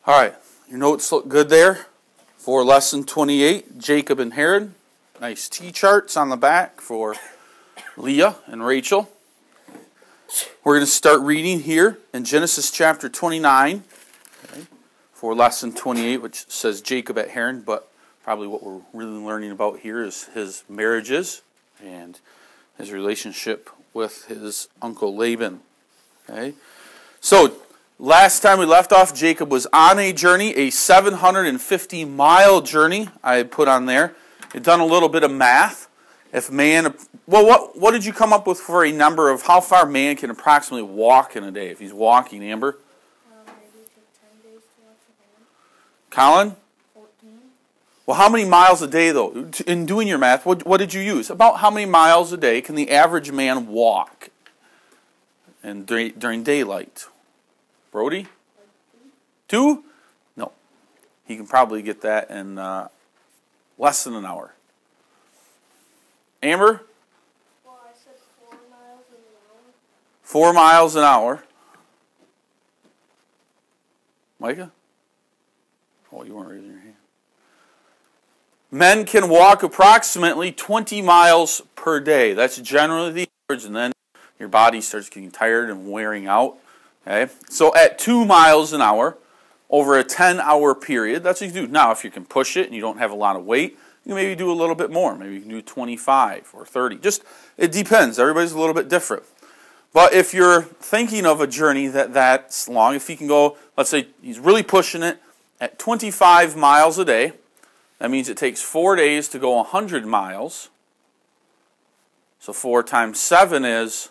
All right, your notes look good there for lesson 28, Jacob and Herod. Nice T-charts on the back for Leah and Rachel. We're going to start reading here in Genesis chapter 29 for lesson 28, which says Jacob at Haran, but probably what we're really learning about here is his marriages and his relationship with his uncle Laban. Okay, so last time we left off, Jacob was on a journey, a 750-mile journey. I had put on there. I'd done a little bit of math. If man, well, what did you come up with for a number of how far man can approximately walk in a day? If he's walking, Amber? Maybe take 10 days to walk the Colin? 14. Well, how many miles a day, though? In doing your math, what did you use? About how many miles a day can the average man walk and during daylight? Brody? 2? No. He can probably get that in less than an hour. Amber? Well, I said 4 miles an hour. 4 miles an hour. Micah? Oh, you weren't raising your hand. Men can walk approximately 20 miles per day. That's generally the average, and then your body starts getting tired and wearing out. Okay, so at 2 miles an hour, over a 10-hour period, that's what you do. Now, if you can push it and you don't have a lot of weight, you can maybe do a little bit more. Maybe you can do 25 or 30. Just, it depends. Everybody's a little bit different. But if you're thinking of a journey that's long, if he can go, let's say he's really pushing it at 25 miles a day, that means it takes 4 days to go 100 miles. So 4 times 7 is...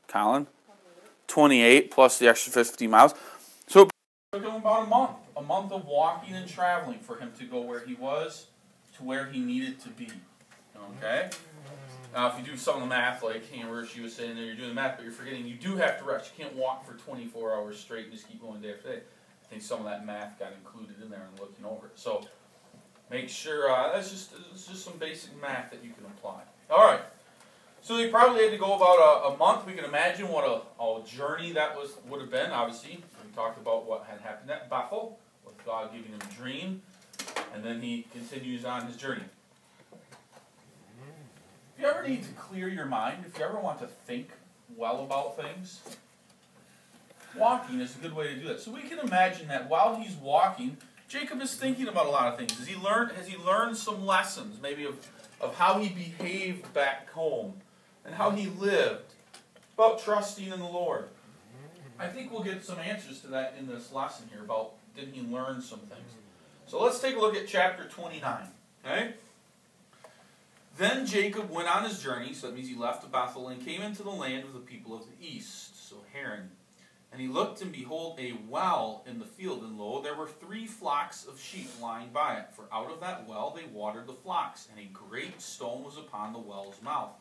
Colin? 28 plus the extra 50 miles. So we're doing about a month of walking and traveling for him to go where he was to where he needed to be. Okay? Now, if you do some of the math, like Amber, she was saying there, you're doing the math, but you're forgetting you do have to rest. You can't walk for 24 hours straight and just keep going day after day. I think some of that math got included in there and looking over it. So make sure, it's just some basic math that you can apply. All right. So they probably had to go about a month. We can imagine what a journey that would have been. Obviously, we talked about what had happened at Bethel, with God giving him a dream, and then he continues on his journey. If you ever need to clear your mind, if you ever want to think well about things, walking is a good way to do that. So we can imagine that while he's walking, Jacob is thinking about a lot of things. Has he learned some lessons, maybe of how he behaved back home? And how he lived, about trusting in the Lord. I think we'll get some answers to that in this lesson here about did he learn some things. So let's take a look at chapter 29. Okay? Then Jacob went on his journey, so that means he left Bethel and came into the land of the people of the east, so Haran. And he looked, and behold, a well in the field, and lo, there were 3 flocks of sheep lying by it. For out of that well they watered the flocks, and a great stone was upon the well's mouth.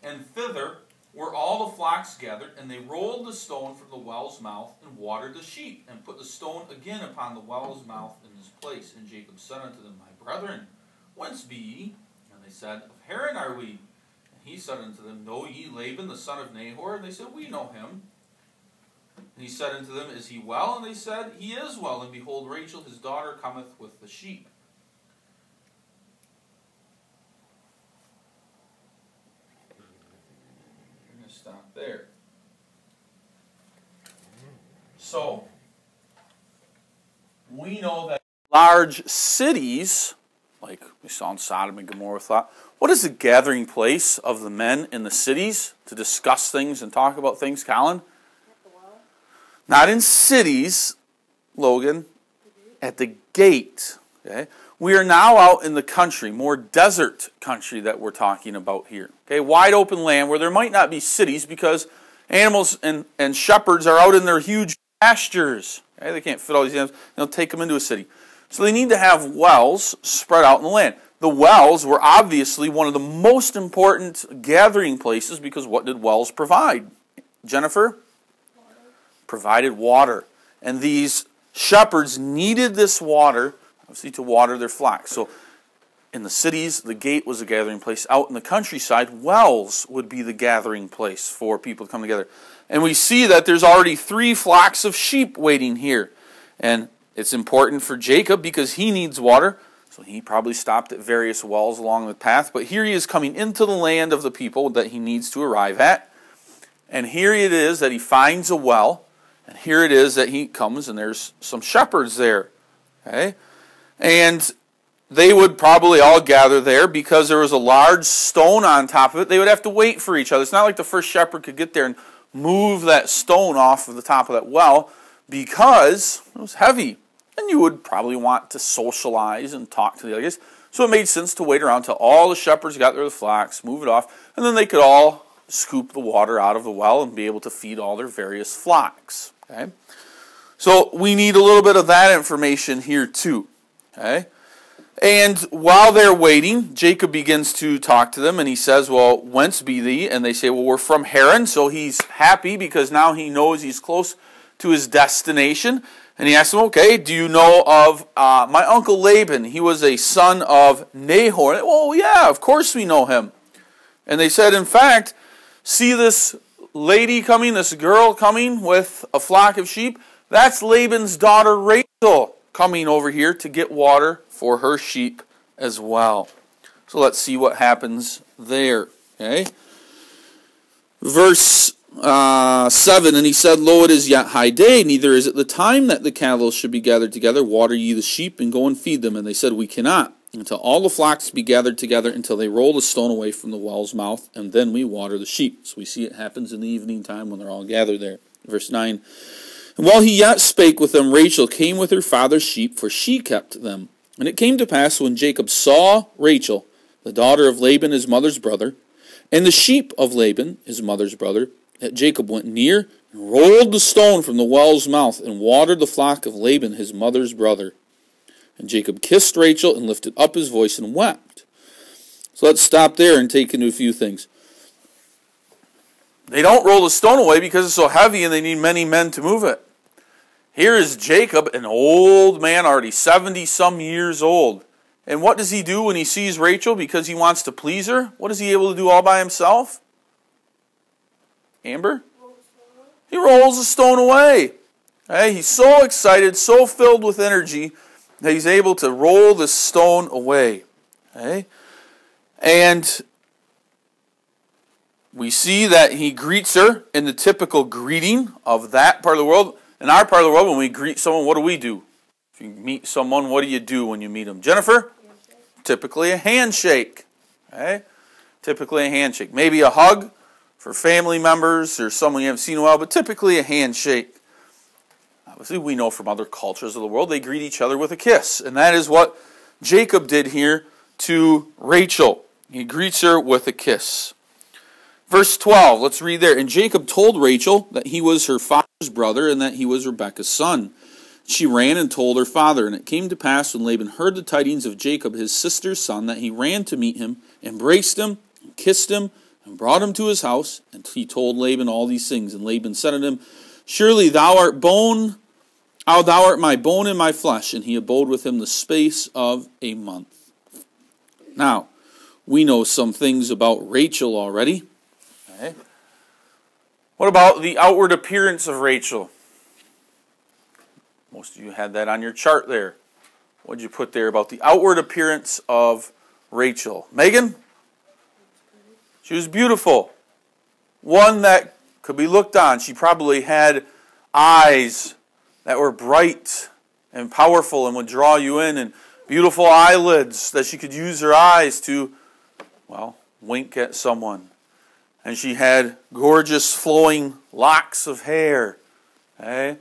And thither were all the flocks gathered, and they rolled the stone from the well's mouth, and watered the sheep, and put the stone again upon the well's mouth in his place. And Jacob said unto them, My brethren, whence be ye? And they said, Of Haran are we. And he said unto them, Know ye Laban the son of Nahor? And they said, We know him. And he said unto them, Is he well? And they said, He is well. And behold, Rachel his daughter cometh with the sheep. Stop there. So, we know that large cities, like we saw in Sodom and Gomorrah, what is the gathering place of the men in the cities to discuss things and talk about things, Colin? At the well. Not in cities, Logan, at the gate. Okay? We are now out in the country, more desert country that we're talking about here. Okay, wide open land where there might not be cities because animals and shepherds are out in their huge pastures. Okay, they can't fit all these animals. They'll take them into a city. So they need to have wells spread out in the land. The wells were obviously one of the most important gathering places because what did wells provide? Jennifer? Water. Provided water. And these shepherds needed this water, obviously, to water their flocks. So in the cities, the gate was a gathering place. Out in the countryside, wells would be the gathering place for people to come together. And we see that there's already 3 flocks of sheep waiting here. And it's important for Jacob because he needs water. So he probably stopped at various wells along the path. But here he is coming into the land of the people that he needs to arrive at. And here it is that he finds a well. And here it is that he comes and there's some shepherds there. Okay? And they would probably all gather there because there was a large stone on top of it. They would have to wait for each other. It's not like the first shepherd could get there and move that stone off of the top of that well because it was heavy. And you would probably want to socialize and talk to the others. So it made sense to wait around until all the shepherds got their flocks, move it off, and then they could all scoop the water out of the well and be able to feed all their various flocks. Okay? So we need a little bit of that information here too. Okay? And while they're waiting, Jacob begins to talk to them, and he says, well, whence be thee? And they say, well, we're from Haran. So he's happy because now he knows he's close to his destination. And he asks them, okay, do you know of my uncle Laban? He was a son of Nahor. Oh, yeah, of course we know him. And they said, in fact, see this lady coming, this girl coming with a flock of sheep? That's Laban's daughter Rachel coming over here to get water for her sheep as well. So let's see what happens there. Okay. Verse 7, and he said, Lo, it is yet high day, neither is it the time that the cattle should be gathered together. Water ye the sheep, and go and feed them. And they said, We cannot, until all the flocks be gathered together, until they roll the stone away from the well's mouth, and then we water the sheep. So we see it happens in the evening time when they're all gathered there. Verse 9, And while he yet spake with them, Rachel came with her father's sheep, for she kept them. And it came to pass, when Jacob saw Rachel, the daughter of Laban his mother's brother, and the sheep of Laban his mother's brother, that Jacob went near, and rolled the stone from the well's mouth, and watered the flock of Laban his mother's brother. And Jacob kissed Rachel, and lifted up his voice, and wept. So let's stop there and take into a few things. They don't roll the stone away because it's so heavy, and they need many men to move it. Here is Jacob, an old man, already 70-some years old. And what does he do when he sees Rachel because he wants to please her? What is he able to do all by himself? Amber? He rolls the stone away. Okay? He's so excited, so filled with energy, that he's able to roll the stone away. Okay? And we see that he greets her in the typical greeting of that part of the world. In our part of the world, when we greet someone, what do? If you meet someone, what do you do when you meet them? Jennifer? Typically a handshake. Okay? Typically a handshake. Maybe a hug for family members or someone you haven't seen in a while, but typically a handshake. Obviously, we know from other cultures of the world, they greet each other with a kiss. And that is what Jacob did here to Rachel. He greets her with a kiss. Verse 12, let's read there. And Jacob told Rachel that he was her father's brother and that he was Rebekah's son. She ran and told her father. And it came to pass when Laban heard the tidings of Jacob, his sister's son, that he ran to meet him, embraced him, and kissed him, and brought him to his house. And he told Laban all these things. And Laban said unto him, Surely thou art thou art my bone and my flesh. And he abode with him the space of a month. Now, we know some things about Rachel already. Okay. What about the outward appearance of Rachel? Most of you had that on your chart there. What did you put there about the outward appearance of Rachel? Megan? She was beautiful. One that could be looked on. She probably had eyes that were bright and powerful and would draw you in, and beautiful eyelids that she could use her eyes to, well, wink at someone. And she had gorgeous flowing locks of hair. Okay?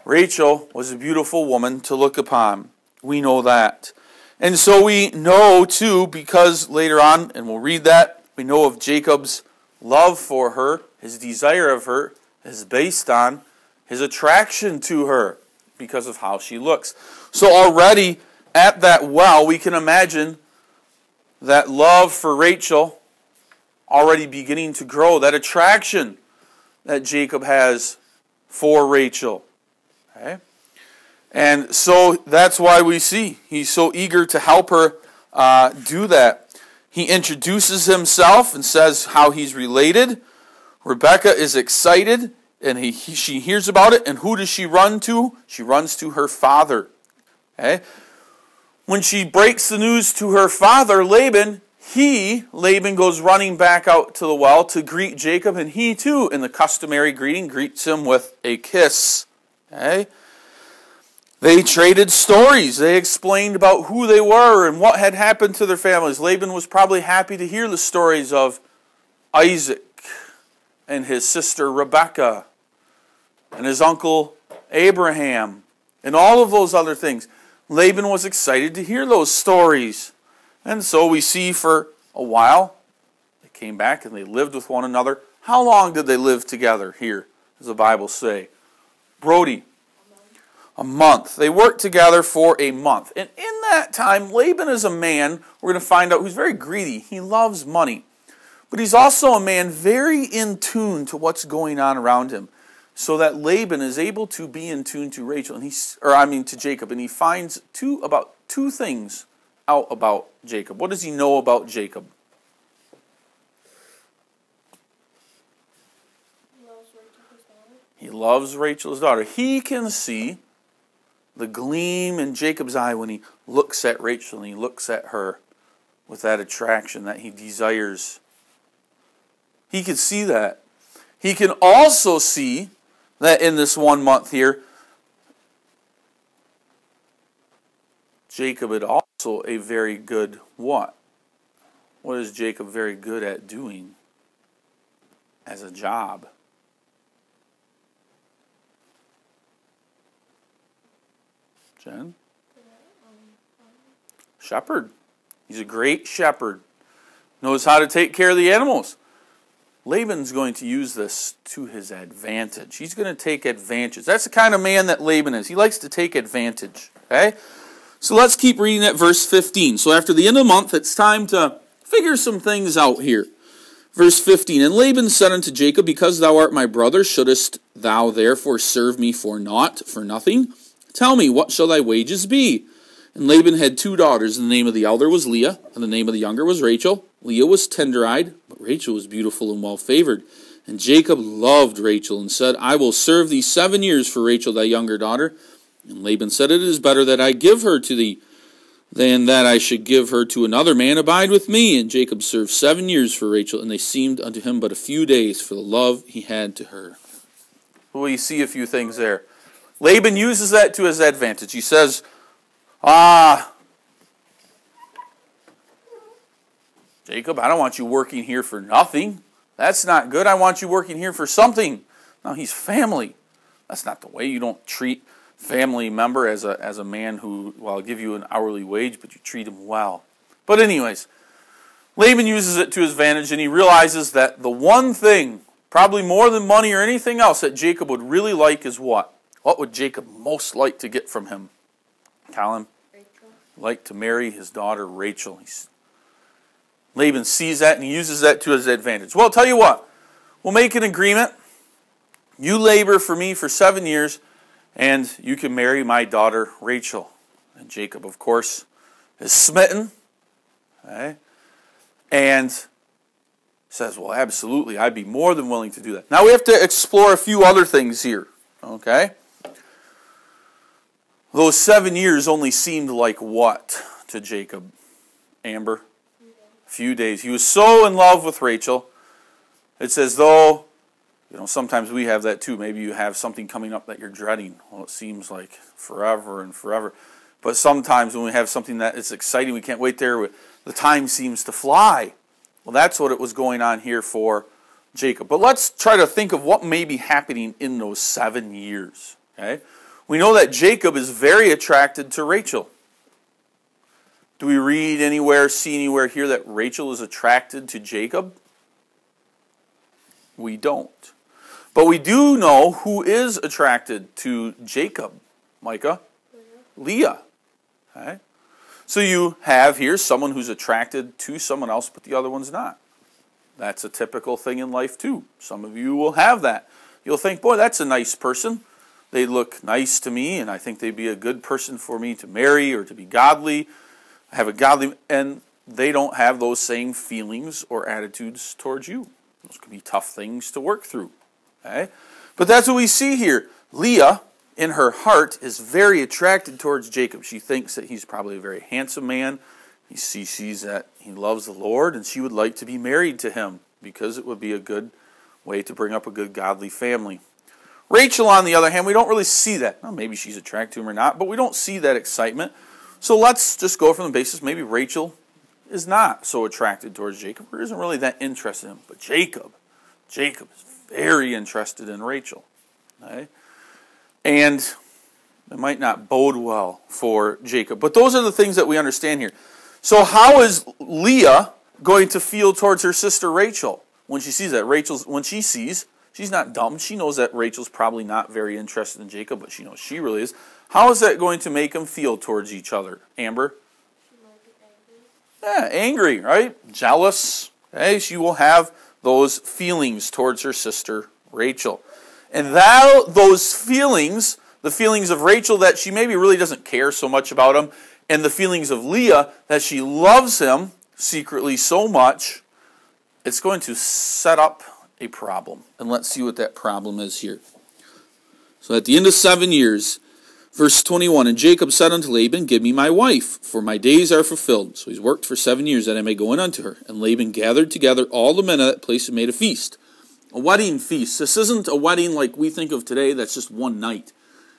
Rachel was a beautiful woman to look upon. We know that. And so we know too, because later on, and we'll read that, we know of Jacob's love for her, his desire of her is based on his attraction to her because of how she looks. So already at that well, we can imagine that love for Rachel already beginning to grow, that attraction that Jacob has for Rachel. Okay? And so that's why we see he's so eager to help her do that. He introduces himself and says how he's related. Rebekah is excited, and she hears about it, and who does she run to? She runs to her father. Okay? When she breaks the news to her father, Laban goes running back out to the well to greet Jacob, and he too, in the customary greeting, greets him with a kiss. Okay? They traded stories. They explained about who they were and what had happened to their families. Laban was probably happy to hear the stories of Isaac and his sister Rebekah and his uncle Abraham and all of those other things. Laban was excited to hear those stories. And so we see for a while, they came back and they lived with one another. How long did they live together here, does the Bible say? Brody, a month. They worked together for a month. And in that time, Laban is a man, we're going to find out, who's very greedy. He loves money. But he's also a man very in tune to what's going on around him. So that Laban is able to be in tune to Rachel, to Jacob, and he finds about two things out about Jacob. What does he know about Jacob? He loves Rachel's daughter. He can see the gleam in Jacob's eye when he looks at Rachel and he looks at her with that attraction that he desires. He can see that. He can also see that in this 1 month here, Jacob had also a very good what? What is Jacob very good at doing as a job? Jen? Shepherd. He's a great shepherd. Knows how to take care of the animals. Laban's going to use this to his advantage. He's going to take advantage. That's the kind of man that Laban is. He likes to take advantage. Okay? So let's keep reading at verse 15. So after the end of the month, it's time to figure some things out here. Verse 15, And Laban said unto Jacob, Because thou art my brother, shouldest thou therefore serve me for naught, for nothing? Tell me, what shall thy wages be? And Laban had 2 daughters, and the name of the elder was Leah, and the name of the younger was Rachel. Leah was tender-eyed, but Rachel was beautiful and well-favored. And Jacob loved Rachel, and said, I will serve thee 7 years for Rachel thy younger daughter. And Laban said, It is better that I give her to thee, than that I should give her to another man. Abide with me. And Jacob served 7 years for Rachel, and they seemed unto him but a few days for the love he had to her. Well, you see a few things there. Laban uses that to his advantage. He says, Jacob, I don't want you working here for nothing. That's not good. I want you working here for something. No, he's family. That's not the way. You don't treat family member as a man who, well, I'll give you an hourly wage, but you treat him well. But anyways, Laban uses it to his advantage, and he realizes that the one thing, probably more than money or anything else, that Jacob would really like is what? What would Jacob most like to get from him? Colin? Rachel. Like to marry his daughter Rachel. Laban sees that and he uses that to his advantage. Well, I'll tell you what. We'll make an agreement. You labor for me for 7 years, and you can marry my daughter Rachel. And Jacob, of course, is smitten. Okay? And says, well, absolutely, I'd be more than willing to do that. Now we have to explore a few other things here. Okay? Those 7 years only seemed like what to Jacob? Amber? A few days. He was so in love with Rachel. It's as though, sometimes we have that too. Maybe you have something coming up that you're dreading. Well, it seems like forever and forever. But sometimes when we have something that is exciting, we can't wait there, the time seems to fly. Well, that's what it was going on here for Jacob. But let's try to think of what may be happening in those 7 years. Okay? We know that Jacob is very attracted to Rachel. Do we read anywhere, see anywhere here that Rachel is attracted to Jacob? We don't. But we do know who is attracted to Jacob. Micah? Leah. Okay? So you have here someone who's attracted to someone else, but the other one's not. That's a typical thing in life too. Some of you will have that. You'll think, boy, that's a nice person. They look nice to me, and I think they'd be a good person for me to marry or to be godly. have a godly, and they don't have those same feelings or attitudes towards you. Those can be tough things to work through. Okay? But that's what we see here. Leah, in her heart, is very attracted towards Jacob. She thinks that he's probably a very handsome man. She sees that he loves the Lord, and she would like to be married to him because it would be a good way to bring up a good godly family. Rachel, on the other hand, we don't really see that. Well, maybe she's attracted to him or not, but we don't see that excitement. So let's just go from the basis maybe Rachel is not so attracted towards Jacob or isn't really that interested in him. But Jacob is very interested in Rachel. Okay? And it might not bode well for Jacob. But those are the things that we understand here. So how is Leah going to feel towards her sister Rachel when she sees that? She's not dumb. She knows that Rachel's probably not very interested in Jacob, but she knows she really is. How is that going to make them feel towards each other? Amber? She might be angry. Yeah, angry, right? Jealous. Okay? She will have those feelings towards her sister Rachel. And those feelings, the feelings of Rachel that she maybe really doesn't care so much about him, and the feelings of Leah that she loves him secretly so much, it's going to set up a problem. And let's see what that problem is here. So at the end of 7 years, verse 21, and Jacob said unto Laban, give me my wife, for my days are fulfilled. So he's worked for 7 years that I may go in unto her. And Laban gathered together all the men of that place and made a feast. A wedding feast. This isn't a wedding like we think of today that's just one night.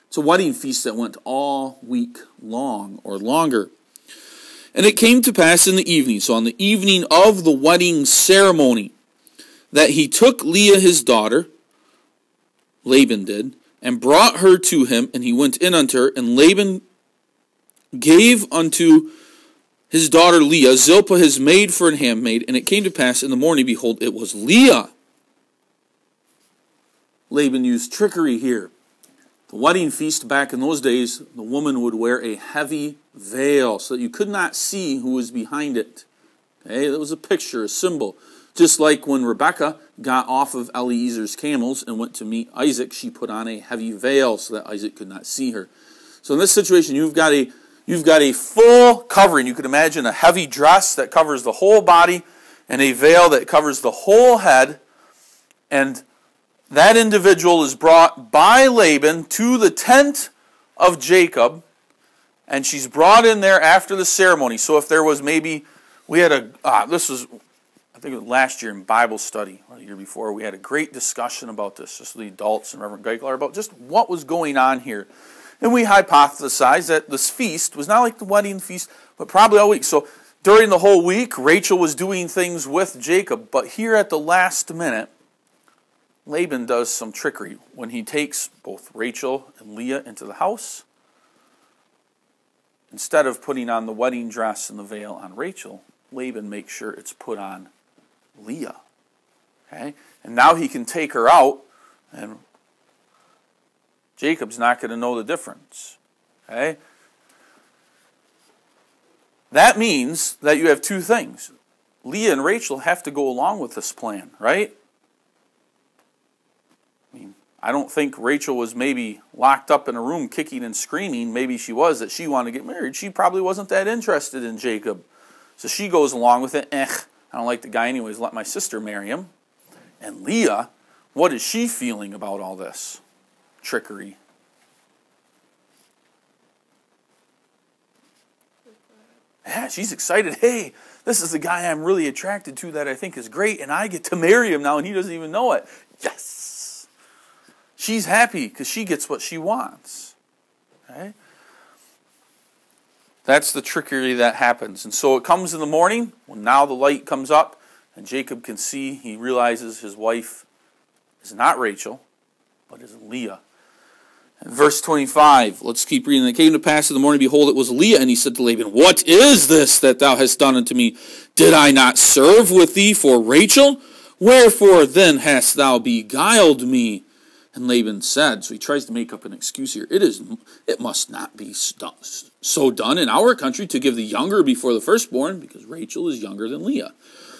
It's a wedding feast that went all week long or longer. And it came to pass in the evening, so on the evening of the wedding ceremony, that he took Leah his daughter, Laban did, and brought her to him, and he went in unto her, and Laban gave unto his daughter Leah Zilpah his maid for an handmaid, and it came to pass in the morning, behold, it was Leah. Laban used trickery here. The wedding feast back in those days, the woman would wear a heavy veil so that you could not see who was behind it. Okay, that was a picture, a symbol. Just like when Rebekah got off of Eliezer's camels and went to meet Isaac, she put on a heavy veil so that Isaac could not see her. So in this situation, you've got a full covering. You could imagine a heavy dress that covers the whole body and a veil that covers the whole head. And that individual is brought by Laban to the tent of Jacob, and she's brought in there after the ceremony. So if there was maybe, this was, I think it was last year in Bible study, or the year before, we had a great discussion about this, just the adults and Reverend Geikler, about just what was going on here. And we hypothesized that this feast was not like the wedding feast, but probably all week. So during the whole week, Rachel was doing things with Jacob, but here at the last minute, Laban does some trickery when he takes both Rachel and Leah into the house. Instead of putting on the wedding dress and the veil on Rachel, Laban makes sure it's put on Leah. Okay? And now he can take her out, and Jacob's not going to know the difference. Okay? That means that you have two things. Leah and Rachel have to go along with this plan, right? I don't think Rachel was maybe locked up in a room kicking and screaming. Maybe she was, that she wanted to get married. She probably wasn't that interested in Jacob. So she goes along with it. I don't like the guy anyways. Let my sister marry him. And Leah, what is she feeling about all this trickery? Yeah, she's excited. Hey, this is the guy I'm really attracted to that I think is great, and I get to marry him now, and he doesn't even know it. Yes! She's happy because she gets what she wants. Okay? That's the trickery that happens. And so it comes in the morning, when now the light comes up, and Jacob can see, he realizes his wife is not Rachel, but is Leah. And verse 25, let's keep reading. It came to pass in the morning, behold, it was Leah, and he said to Laban, what is this that thou hast done unto me? Did I not serve with thee for Rachel? Wherefore then hast thou beguiled me? And Laban said, so he tries to make up an excuse here, it must not be so done in our country to give the younger before the firstborn, because Rachel is younger than Leah.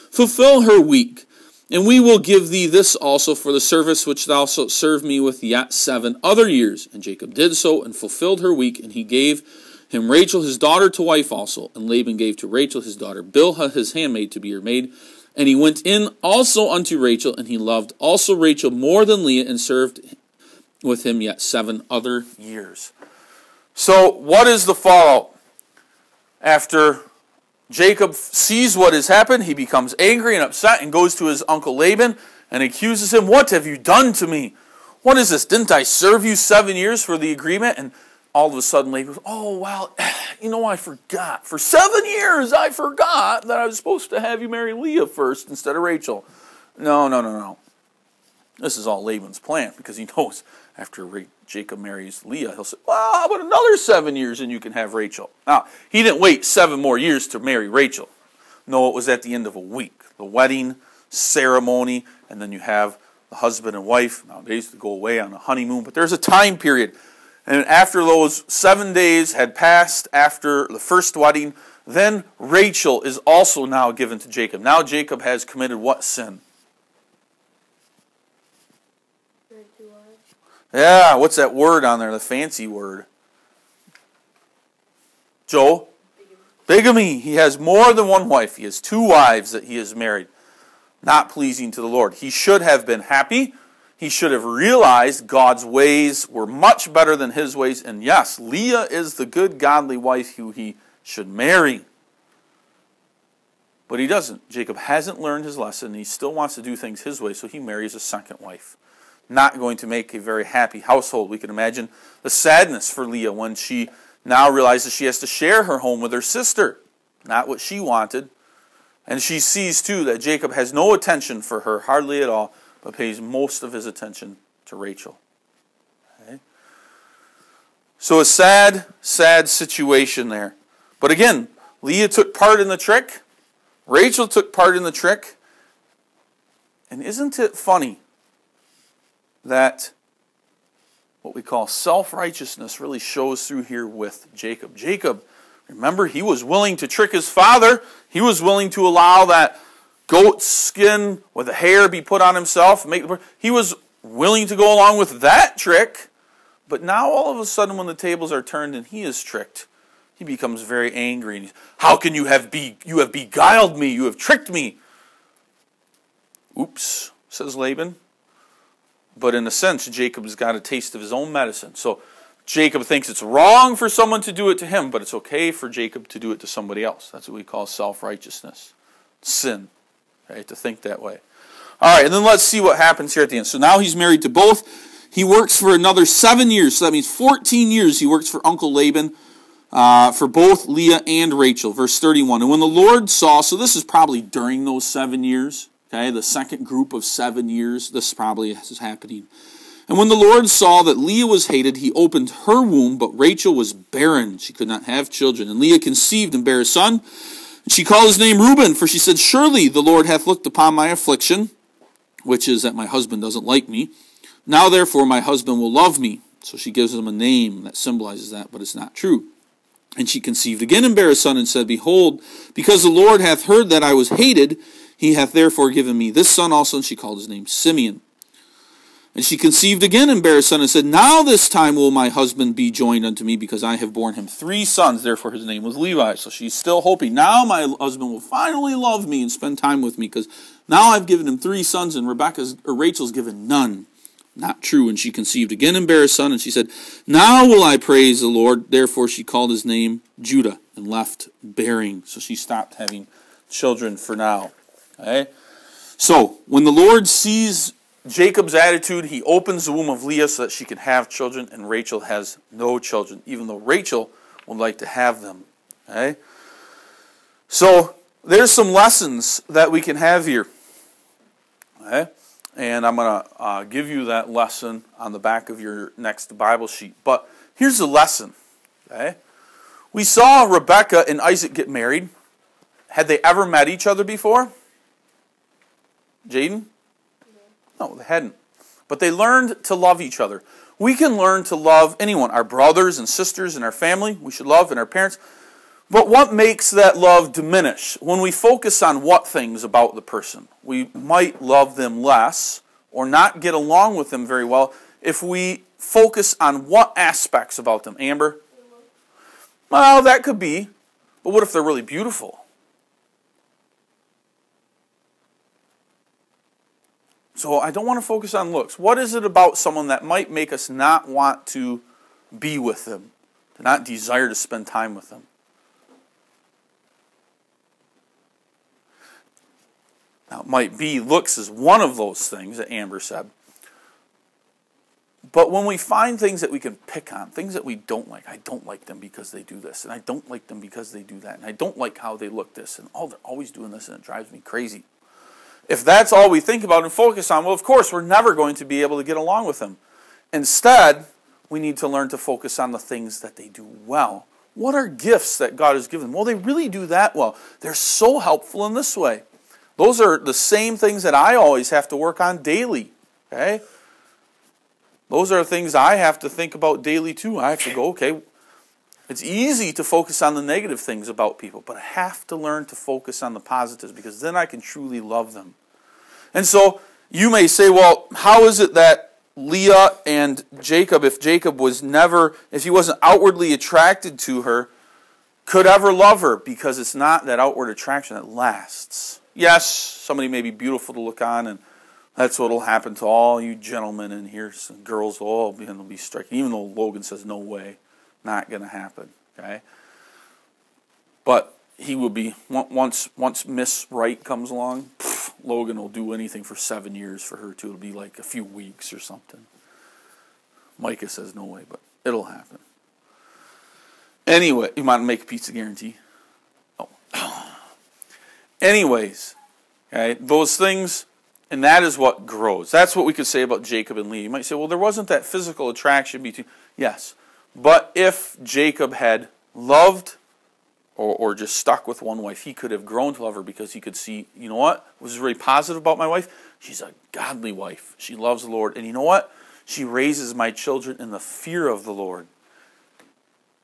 Fulfill her week, and we will give thee this also for the service which thou shalt serve me with yet 7 other years. And Jacob did so, and fulfilled her week, and he gave him Rachel his daughter to wife also. And Laban gave to Rachel his daughter Bilhah his handmaid to be her maid. And he went in also unto Rachel, and he loved also Rachel more than Leah, and served with him yet 7 other years. So what is the fallout? After Jacob sees what has happened, he becomes angry and upset and goes to his uncle Laban and accuses him. What have you done to me? What is this? Didn't I serve you 7 years for the agreement? And all of a sudden Laban goes, oh, well, I forgot. For 7 years I forgot that I was supposed to have you marry Leah first instead of Rachel. No. This is all Laban's plan, because he knows after Jacob marries Leah, he'll say, well, how about another 7 years and you can have Rachel? Now, he didn't wait 7 more years to marry Rachel. No, it was at the end of a week. The wedding ceremony, and then you have the husband and wife. Nowadays, they go away on a honeymoon, but there's a time period. And after those 7 days had passed after the first wedding, then Rachel is also now given to Jacob. Now Jacob has committed what sin? Yeah, what's that word on there, the fancy word? Joe? Bigamy. He has more than one wife. He has 2 wives that he has married. Not pleasing to the Lord. He should have been happy. He should have realized God's ways were much better than his ways. And yes, Leah is the good, godly wife who he should marry. But he doesn't. Jacob hasn't learned his lesson. He still wants to do things his way, so he marries a second wife. Not going to make a very happy household. We can imagine the sadness for Leah when she now realizes she has to share her home with her sister. Not what she wanted. And she sees, too, that Jacob has no attention for her, hardly at all, but pays most of his attention to Rachel. Okay? So a sad, sad situation there. But again, Leah took part in the trick. Rachel took part in the trick. And isn't it funny that what we call self-righteousness really shows through here with Jacob? Jacob, remember, he was willing to trick his father. He was willing to allow that goat skin with the hair be put on himself. He was willing to go along with that trick. But now all of a sudden when the tables are turned and he is tricked, he becomes very angry. And how can you have beguiled me? You have tricked me. Oops, says Laban. But in a sense, Jacob's got a taste of his own medicine. So Jacob thinks it's wrong for someone to do it to him, but it's okay for Jacob to do it to somebody else. That's what we call self-righteousness. Sin. Right? To think that way. All right, and then let's see what happens here at the end. So now he's married to both. He works for another 7 years. So that means 14 years he works for Uncle Laban for both Leah and Rachel. Verse 31. And when the Lord saw, so this is probably during those 7 years. Okay, the second group of 7 years, this probably is happening. And when the Lord saw that Leah was hated, he opened her womb, but Rachel was barren. She could not have children. And Leah conceived and bare a son. And she called his name Reuben, for she said, surely the Lord hath looked upon my affliction, which is that my husband doesn't like me. Now therefore my husband will love me. So she gives him a name that symbolizes that, but it's not true. And she conceived again and bare a son, and said, behold, because the Lord hath heard that I was hated, he hath therefore given me this son also. And she called his name Simeon. And she conceived again and bare a son, and said, now this time will my husband be joined unto me, because I have borne him 3 sons. Therefore his name was Levi. So she's still hoping, now my husband will finally love me and spend time with me, because now I've given him 3 sons, and Rachel's given none. Not true. And she conceived again and bare a son, and she said, now will I praise the Lord. Therefore she called his name Judah, and left bearing. So she stopped having children for now. Okay? So when the Lord sees Jacob's attitude, he opens the womb of Leah so that she can have children, and Rachel has no children, even though Rachel would like to have them. Okay? So there's some lessons that we can have here. Okay? And I'm going to give you that lesson on the back of your next Bible sheet. But here's the lesson. Okay? We saw Rebekah and Isaac get married. Had they ever met each other before? Jaden? No, they hadn't. But they learned to love each other. We can learn to love anyone, our brothers and sisters in our family. We should love, and our parents. But what makes that love diminish? When we focus on what things about the person? We might love them less or not get along with them very well if we focus on what aspects about them. Amber? Well, that could be. But what if they're really beautiful? So I don't want to focus on looks. What is it about someone that might make us not want to be with them, to not desire to spend time with them? Now, it might be looks is one of those things that Amber said. But when we find things that we can pick on, things that we don't like, I don't like them because they do this, and I don't like them because they do that, and I don't like how they look this, and they're always doing this, and it drives me crazy. If that's all we think about and focus on, well, of course, we're never going to be able to get along with them. Instead, we need to learn to focus on the things that they do well. What are gifts that God has given them? Well, they really do that well. They're so helpful in this way. Those are the same things that I always have to work on daily. Okay? Those are things I have to think about daily too. I have to go, okay, it's easy to focus on the negative things about people, but I have to learn to focus on the positives because then I can truly love them. And so you may say, well, how is it that Leah and Jacob, if he wasn't outwardly attracted to her, could ever love her? Because it's not that outward attraction that lasts. Yes, somebody may be beautiful to look on, and that's what will happen to all you gentlemen in here. Some girls will all be striking, even though Logan says no way. Not going to happen, okay? But he will be, once Miss Wright comes along, Logan will do anything for 7 years for her too. It'll be like a few weeks or something. Micah says no way, but it'll happen. Anyway, you might make a pizza guarantee. Oh. Anyways, okay, those things, and that is what grows. That's what we could say about Jacob and Leah. You might say, well, there wasn't that physical attraction between, yes. But if Jacob had loved or just stuck with one wife, he could have grown to love her because he could see, you know what was really positive about my wife? She's a godly wife. She loves the Lord. And you know what? She raises my children in the fear of the Lord.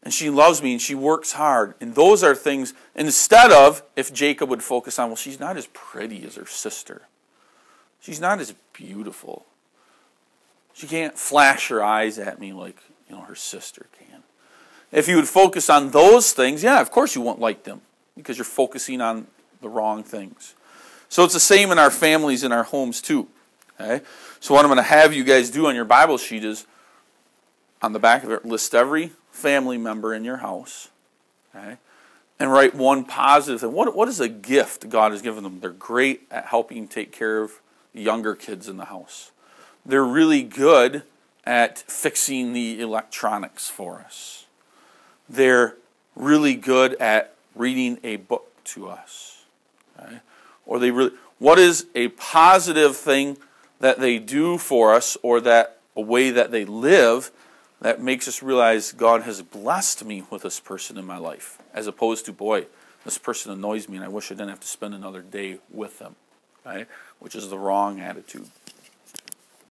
And she loves me and she works hard. And those are things, instead of if Jacob would focus on, well, she's not as pretty as her sister. She's not as beautiful. She can't flash her eyes at me like her sister can. If you would focus on those things, yeah, of course you won't like them because you're focusing on the wrong things. So it's the same in our families, in our homes too. Okay? So what I'm going to have you guys do on your Bible sheet is, on the back of it, list every family member in your house. Okay? And write one positive thing. What is a gift God has given them? They're great at helping take care of younger kids in the house. They're really good at fixing the electronics for us. They're really good at reading a book to us. Okay? Or what is a positive thing that they do for us, or that a way that they live that makes us realize God has blessed me with this person in my life, as opposed to, boy, this person annoys me and I wish I didn't have to spend another day with them, right? Which is the wrong attitude.